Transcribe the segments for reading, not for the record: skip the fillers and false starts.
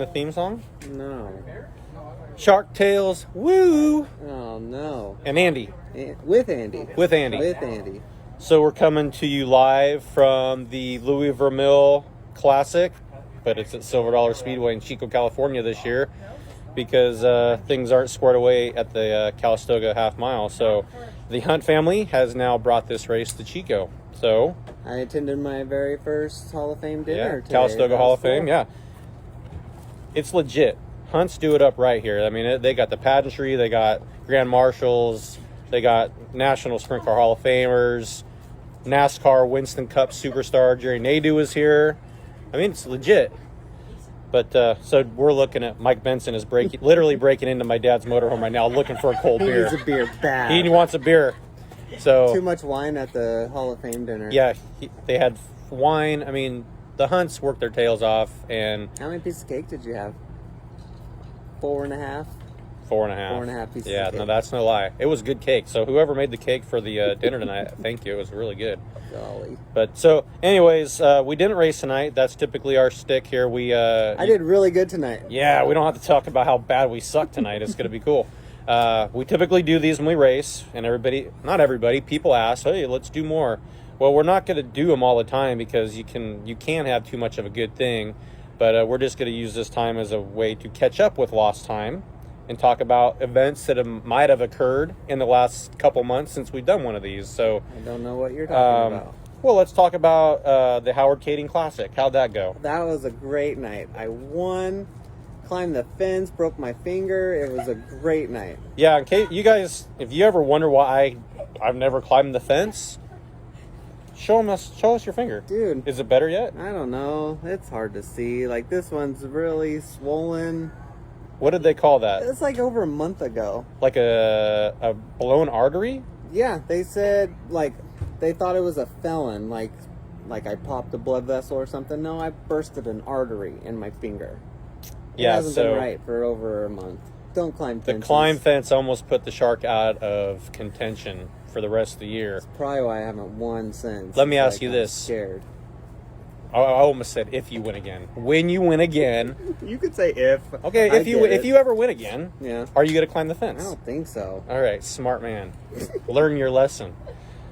the theme song? No. Shark Tales, woo! Oh, no. And Andy. With Andy. With Andy. With Andy. So we're coming to you live from the Louis Vermeil Classic, but it's at Silver Dollar Speedway in Chico, California this year because things aren't squared away at the Calistoga half mile. So the Hunt family has now brought this race to Chico. So I attended my very first Hall of Fame dinner today. Calistoga Hall of Fame, yeah. It's legit. Hunts do it up right here. I mean, they got the pageantry, they got Grand Marshals, they got National Sprint Car Hall of Famers, NASCAR Winston Cup superstar Jerry Nadeau is here. I mean, it's legit. But so we're looking at Mike Benson is literally breaking into my dad's motorhome right now, looking for a cold beer. He needs a beer bad. He wants a beer. So too much wine at the Hall of Fame dinner. Yeah, they had wine. I mean, the Hunts worked their tails off. And how many pieces of cake did you have? 4.5. 4.5. 4.5 pieces. Yeah, of cake. no, that's no lie. It was good cake. So whoever made the cake for the dinner tonight, thank you. It was really good. Golly. But so, anyways, we didn't race tonight. That's typically our stick here. I did really good tonight. Yeah, we don't have to talk about how bad we suck tonight. It's going to be cool. We typically do these when we race, and not everybody, people ask, hey, let's do more. Well, we're not going to do them all the time because you can't have too much of a good thing. But we're just going to use this time as a way to catch up with lost time and talk about events that might have occurred in the last couple months since we've done one of these. So I don't know what you're talking about. Well, let's talk about the Howard Kading Classic. How'd that go? That was a great night. I won, climbed the fence, broke my finger. It was a great night. Yeah, in case you guys, if you ever wonder why I've never climbed the fence, show us your finger. Dude. Is it better yet? I don't know. It's hard to see. Like, this one's really swollen. What did they call that? It's like over a month ago. Like a blown artery? Yeah, they said, like, they thought it was a felon. Like I popped a blood vessel or something. No, I bursted an artery in my finger. It hasn't been right for over a month. Don't climb fences. The climb fence almost put the Shark out of contention for the rest of the year. That's probably why I haven't won since. Let me ask you this. I'm scared. I almost said if you win again. When you win again. You could say if. Okay, if you ever win again, yeah. Are you going to climb the fence? I don't think so. All right, smart man. Learn your lesson.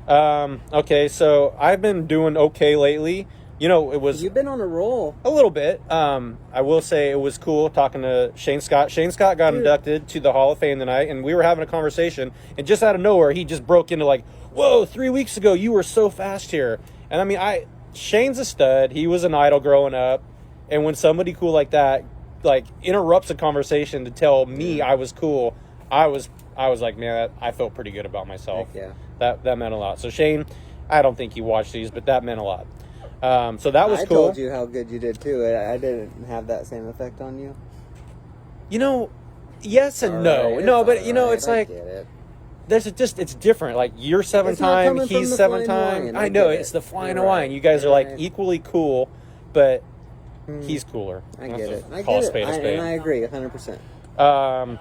Okay, so I've been doing okay lately. You know, you've been on a roll. A little bit. I will say it was cool talking to Shane Scott. Shane Scott got inducted to the Hall of Fame tonight, and we were having a conversation, and just out of nowhere, he just broke into like, whoa, 3 weeks ago, you were so fast here. And I mean, Shane's a stud. He was an idol growing up. And when somebody cool like that, like, interrupts a conversation to tell me I was cool, I was like, man, I felt pretty good about myself. Heck yeah. That meant a lot. So Shane, I don't think he watched these, but that meant a lot. So that was cool. I told you how good you did too. I didn't have that same effect on you. You know, yes and no. Right, no, but you know, it's like it's different. Like you're It's 7-time, he's 7-time. I know it's the flying Hawaiian. You guys are like equally cool, but he's cooler. I get it. I call get a spade a it. spade. And I agree 100%.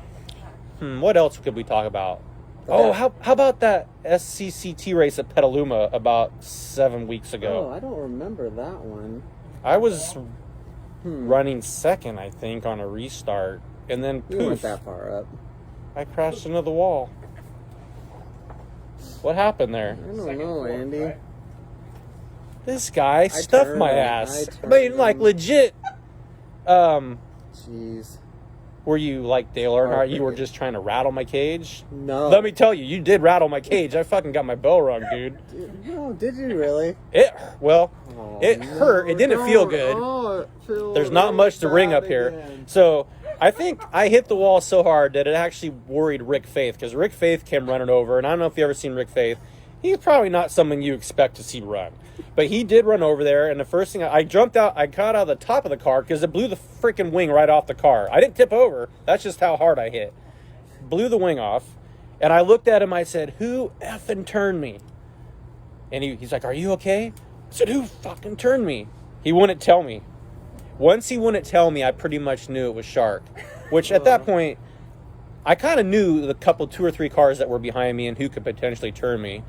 What else could we talk about? How about that SCCT race at Petaluma about 7 weeks ago? Oh, I don't remember that one. I was running second, I think, on a restart, and then poof, you weren't that far up. I crashed into the wall. What happened there? I don't know, Andy. This guy stuffed my ass. I mean, like, legit. Jeez. Were you like Dale Earnhardt? You were just trying to rattle my cage? No. Let me tell you, you did rattle my cage. I fucking got my bell rung, dude. No, did you really? It hurt. It didn't feel good. There's not much to ring up here. Again. So I think I hit the wall so hard that it actually worried Rick Faith, because Rick Faith came running over, and I don't know if you've ever seen Rick Faith. He's probably not someone you expect to see run. But he did run over there, and the first thing, I jumped out, I got out of the top of the car because it blew the freaking wing right off the car. I didn't tip over. That's just how hard I hit. Blew the wing off, and I looked at him, I said, who effing turned me? And he's like, are you okay? I said, who fucking turned me? He wouldn't tell me. Once he wouldn't tell me, I pretty much knew it was Shark. Which, at that point, I kind of knew the two or three cars that were behind me and who could potentially turn me.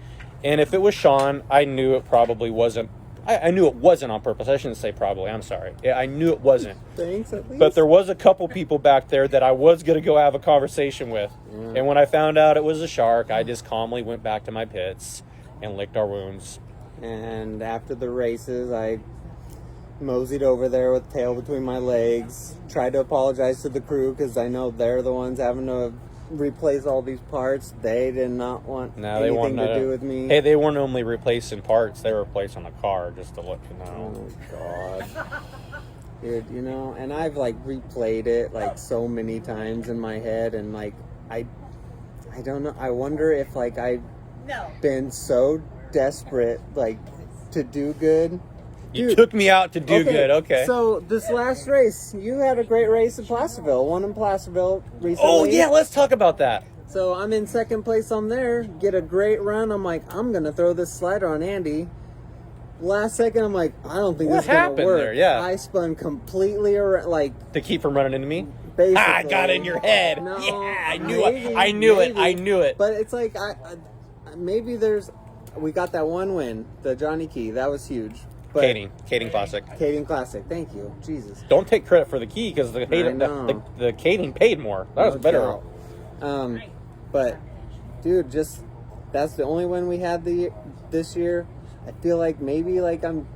And if it was Sean, I knew it probably wasn't. I knew it wasn't on purpose. I shouldn't say probably. I'm sorry. Yeah, I knew it wasn't. Thanks, at least. But there was a couple people back there that I was going to go have a conversation with. Yeah. And when I found out it was a shark, I just calmly went back to my pits and licked our wounds. And after the races, I moseyed over there with tail between my legs, tried to apologize to the crew because I know they're the ones having to replace all these parts. They did not want anything to do with me. Hey, they weren't only replacing parts, they were replacing a car, just to let you know. Oh, God. Dude, you know, and I've, like, replayed it, like, so many times in my head, and, like, I don't know. I wonder if, like, I've been so desperate, like, to do good. You took me out to do good, okay. So, this last race, you had a great race in Placerville. Won in Placerville recently. Oh, yeah, let's talk about that. So, I'm in second place on there, get a great run. I'm like, I'm going to throw this slider on Andy. Last second, I'm like, I don't think this is going to work. There? Yeah. I spun completely around, like... To keep from running into me? Basically. I got in your head. No, yeah, I knew it. I knew it. But it's like, maybe there's... We got that one win, the Johnny Key. That was huge. But Kading Classic. Kading Classic. Thank you. Jesus. Don't take credit for the key because the Kading paid more. That was better. But, dude, just... That's the only win we had this year. I feel like maybe like I'm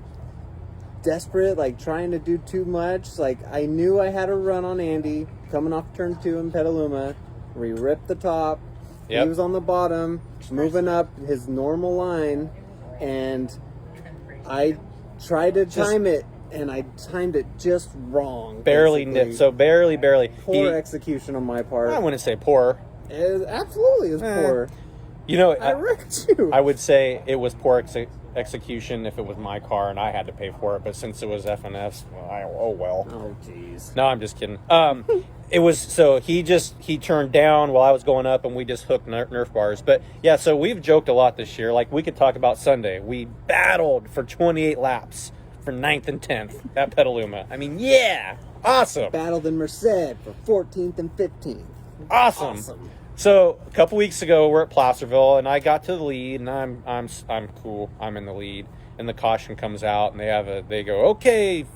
desperate, like trying to do too much. Like I knew I had a run on Andy coming off turn 2 in Petaluma. We ripped the top. Yep. He was on the bottom, moving up his normal line, and I tried to time it, and I timed it just wrong. Barely nipped. So barely. Poor execution on my part. I wouldn't say poor. It absolutely is poor. You know, I wrecked you. I would say it was poor execution if it was my car and I had to pay for it, but since it was FNF's, well. Oh, jeez. No, I'm just kidding. It was, so he turned down while I was going up and we just hooked Nerf bars. But yeah, so we've joked a lot this year. Like we could talk about Sunday. We battled for 28 laps for 9th and 10th at Petaluma. I mean, yeah, awesome. Battled in Merced for 14th and 15th. Awesome. So a couple weeks ago, we're at Placerville, and I got to the lead, and I'm cool. I'm in the lead, and the caution comes out, and they go, okay,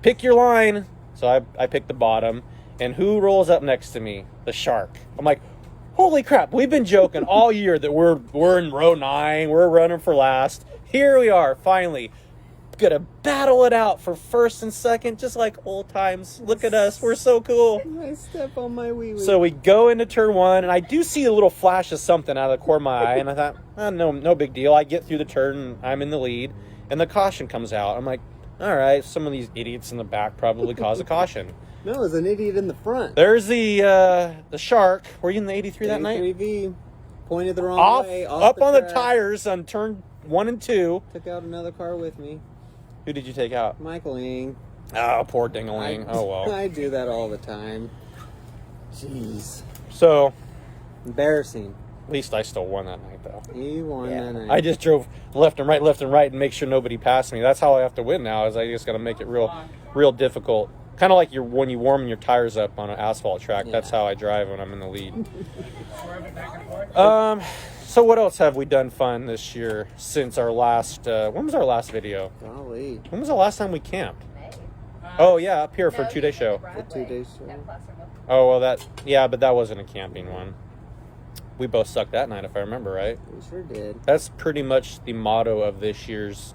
pick your line. So I picked the bottom, and who rolls up next to me? The shark. I'm like, holy crap! We've been joking all year that we're in row 9, we're running for last. Here we are, finally. Gonna battle it out for first and second, just like old times. Look at us, we're so cool. I step on my wee-wee. So we go into turn 1, and I do see a little flash of something out of the corner of my eye, and I thought, no big deal. I get through the turn, and I'm in the lead, and the caution comes out. I'm like, all right, some of these idiots in the back probably caused a caution. No, there's an idiot in the front. There's the shark. Were you in the 83 that night? 83V, pointed the wrong way. Up on the tires on turn 1 and 2. Took out another car with me. Who did you take out? Michael Ing. Oh, poor Dingaling. Oh, well. I do that all the time. Jeez. So. Embarrassing. At least I still won that night, though. You won that night. I just drove left and right, and make sure nobody passed me. That's how I have to win now, is I just got to make it real difficult. Kind of like when you warm your tires up on an asphalt track. Yeah. That's how I drive when I'm in the lead. So what else have we done fun this year since our last... when was our last video? Golly. When was the last time we camped? Oh, yeah, up here for a 2-day show. A 2-day show. Oh, well, but that wasn't a camping one. We both sucked that night, if I remember right. We sure did. That's pretty much the motto of this year's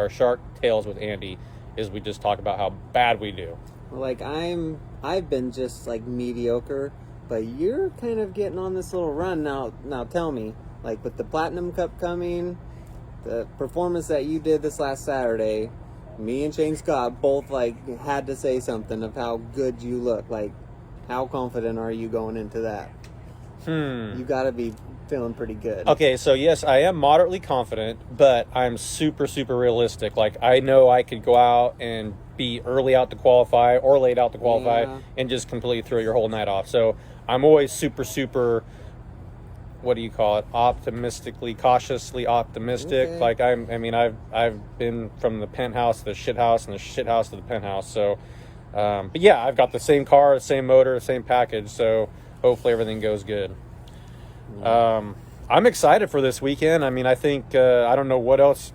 Shark Tales with Andy, is we just talk about how bad we do. Well, like, I've been just, like, mediocre. But you're kind of getting on this little run now. Now tell me, like with the Platinum Cup coming, the performance that you did this last Saturday, me and Shane Scott both like had to say something of how good you look. Like, how confident are you going into that? You got to be feeling pretty good. Okay, so yes, I am moderately confident, but I'm super, super realistic. Like, I know I could go out and be early out to qualify or late out to qualify and just completely throw your whole night off. So I'm always super, super, what do you call it? Cautiously optimistic. Okay. Like I've been from the penthouse to the shit house and the shit house to the penthouse. So, but yeah, I've got the same car, the same motor, the same package. So hopefully everything goes good. I'm excited for this weekend. I mean, I think I don't know what else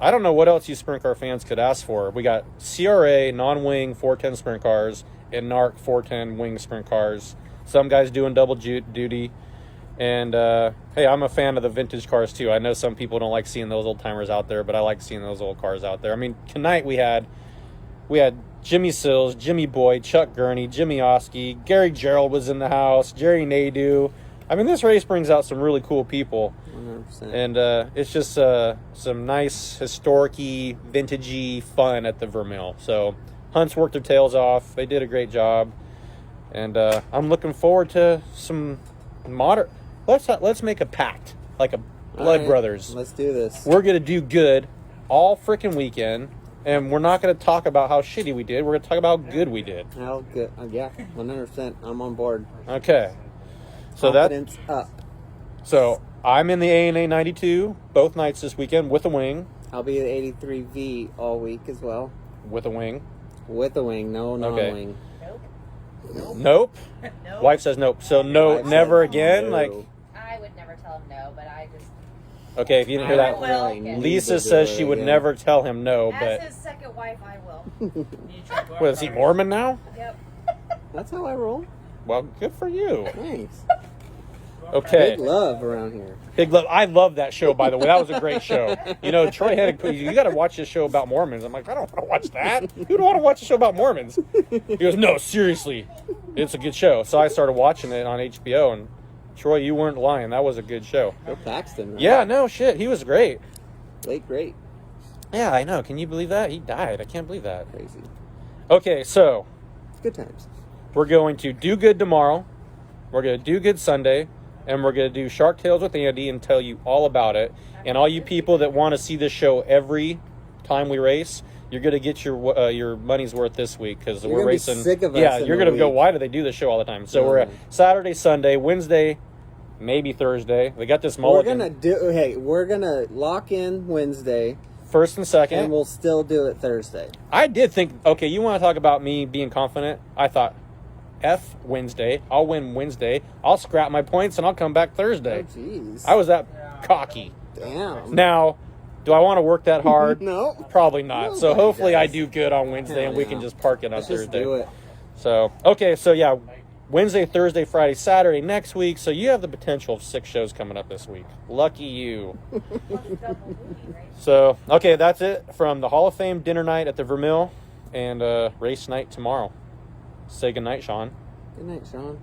you sprint car fans could ask for. We got CRA non-wing 410 sprint cars and NARC 410 wing sprint cars. Some guys doing double duty. And hey, I'm a fan of the vintage cars too. I know some people don't like seeing those old timers out there, but I like seeing those old cars out there. I mean, tonight we had Jimmy Sills, Jimmy Boyd, Chuck Gurney, Jimmy Oskey, Gary Gerald was in the house, Jerry Nadeau. I mean, this race brings out some really cool people. 100%. And it's just some nice, historic-y, vintage-y fun at the Vermeil. So Hunts worked their tails off. They did a great job. And I'm looking forward to some modern... Let's make a pact, like a blood brothers. Let's do this. We're going to do good all freaking weekend. And we're not going to talk about how shitty we did. We're going to talk about how good we did. How good? Yeah, 100%. I'm on board. Okay. So Confidence up. So I'm in the ANA 92 both nights this weekend with a wing. I'll be at 83V all week as well. With a wing. With a wing, no non-wing. Nope. Wife says nope. So no, never again. No. Like I would never tell him no, but I just. okay, if you didn't hear that, will. Lisa says she would never tell him no. As But his second wife, I will. what is he Mormon now? Yep. That's how I roll. Well, good for you. Thanks. Okay. Big love around here. Big love. I love that show, by the way. That was a great show. You know, Troy had you got to watch this show about Mormons. I'm like, I don't want to watch that. Who don't want to watch a show about Mormons? He goes, no, seriously, it's a good show. So I started watching it on HBO, and Troy, you weren't lying. That was a good show. Bill Paxton. Right? Yeah, no shit. He was great. Late great. Yeah, I know. Can you believe that? He died. I can't believe that. Crazy. Okay, so Good times. we're going to do good tomorrow. We're going to do good Sunday. And we're going to do Shark Tales with Andy and tell you all about it. And all you people that want to see this show every time we race, you're going to get your money's worth this week because we're gonna be racing. sick of us yeah, in you're the going to go, week. why do they do this show all the time? So we're at Saturday, Sunday, Wednesday, maybe Thursday. They got this mulligan. We're gonna lock in Wednesday, First and second. and we'll still do it Thursday. I did think, okay, you want to talk about me being confident? I thought, F Wednesday. I'll win Wednesday. I'll scrap my points and I'll come back Thursday. Oh, jeez. I was that cocky. Damn. Now, do I want to work that hard? No. Probably not. So Nobody hopefully does. I do good on Wednesday Hell and we yeah. can just park it on Let's just Thursday. do it. So, okay, so yeah, Wednesday, Thursday, Friday, Saturday next week. So you have the potential of 6 shows coming up this week. Lucky you. So, okay, that's it from the Hall of Fame dinner night at the Vermeil and race night tomorrow. Say goodnight, Sean. Good night, Sean.